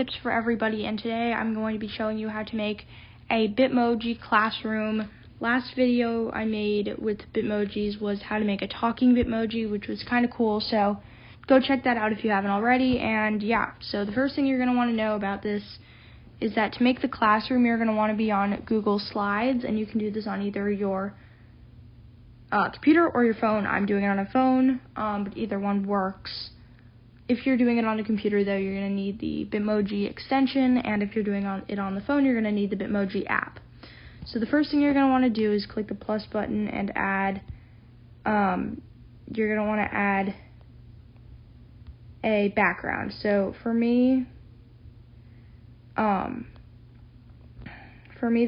tips for everybody, and today I'm going to be showing you how to make a Bitmoji classroom. Last video I made with Bitmojis was how to make a talking Bitmoji, which was kind of cool, so go check that out if you haven't already. And yeah, so the first thing you're going to want to know about this is that to make the classroom, you're going to want to be on Google Slides, and you can do this on either your computer or your phone. I'm doing it on a phone, but either one works. If you're doing it on a computer, though, you're going to need the Bitmoji extension, and if you're doing it on the phone, you're going to need the Bitmoji app. So the first thing you're going to want to do is click the plus button and add, you're going to want to add a background. So for me,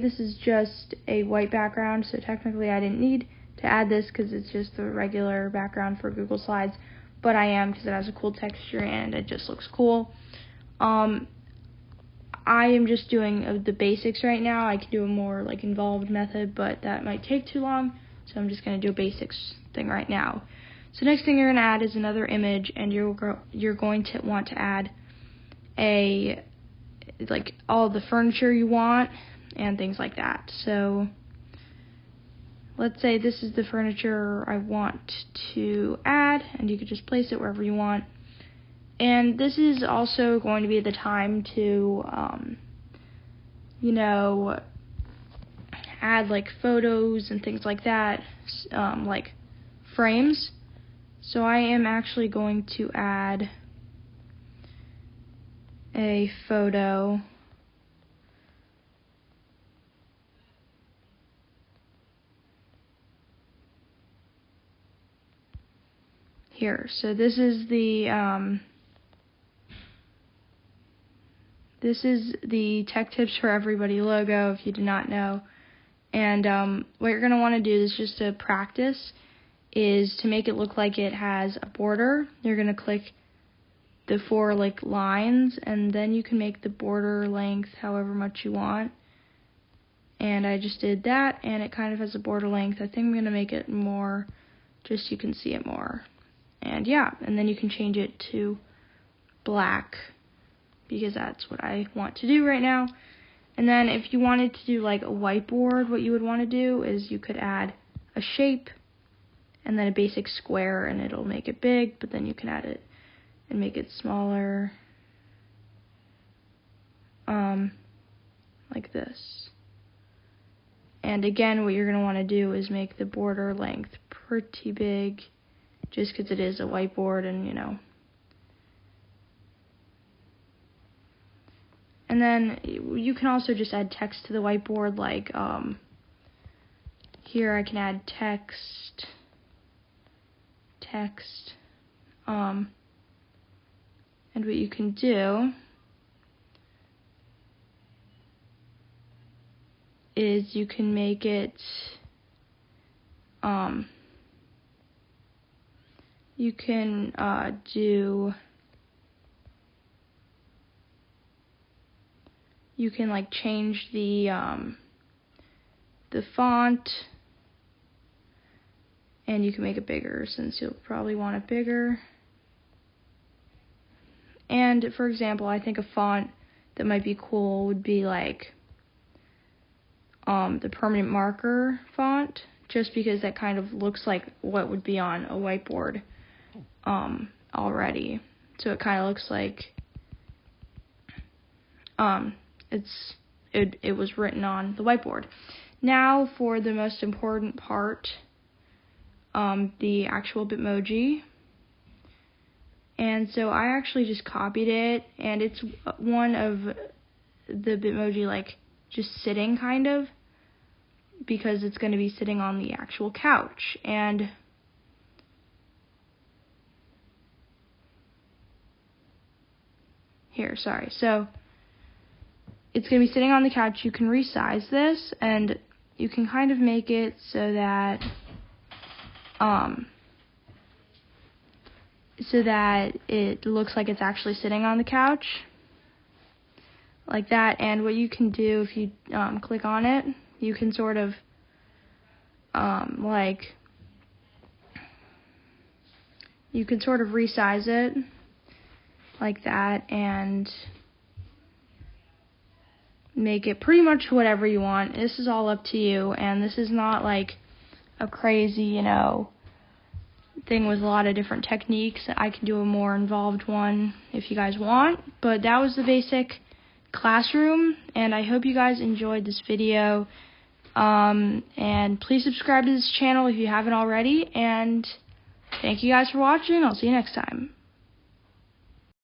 this is just a white background, so technically I didn't need to add this because it's just the regular background for Google Slides, but I am because it has a cool texture and it just looks cool. I am just doing the basics right now. I can do a more involved method, but that might take too long, so I'm just going to do a basics thing right now. So next thing you're going to add is another image, and you're going to want to add all the furniture you want and things like that. So let's say this is the furniture I want to add, and you could just place it wherever you want. And this is also going to be the time to, add photos and things like that, like frames. So I am actually going to add a photo here. So this is the Tech Tips for Everybody logo, if you did not know. And what you're going to want to do is just to practice is to make it look like it has a border. You're going to click the 4 lines, and then you can make the border length however much you want. And I just did that, and it kind of has a border length. I think I'm going to make it more just so you can see it more. And yeah, and then you can change it to black because that's what I want to do right now. And then if you wanted to do a whiteboard, what you would want to do is you could add a shape and then a basic square, and it'll make it big, but then you can add it and make it smaller, like this. And again, what you're going to want to do is make the border length pretty big, just because it is a whiteboard, and And then you can also just add text to the whiteboard, here I can add text, and what you can do is you can make it, you can change the font, and you can make it bigger since you'll probably want it bigger. And for example, I think a font that might be cool would be the permanent marker font, just because that kind of looks like what would be on a whiteboard already. So it kind of looks like it was written on the whiteboard. Now for the most important part, the actual Bitmoji. And so I actually just copied it, and it's one of the Bitmoji just sitting kind of, because it's going to be sitting on the actual couch. And here, sorry. So it's going to be sitting on the couch. You can resize this, and you can kind of make it so that it looks like it's actually sitting on the couch, like that. And what you can do if you click on it, you can sort of you can sort of resize it like that, and make it pretty much whatever you want. This is all up to you, and this is not like a crazy, thing with a lot of different techniques. I can do a more involved one if you guys want, but that was the basic classroom, and I hope you guys enjoyed this video. And please subscribe to this channel if you haven't already, and thank you guys for watching. I'll see you next time.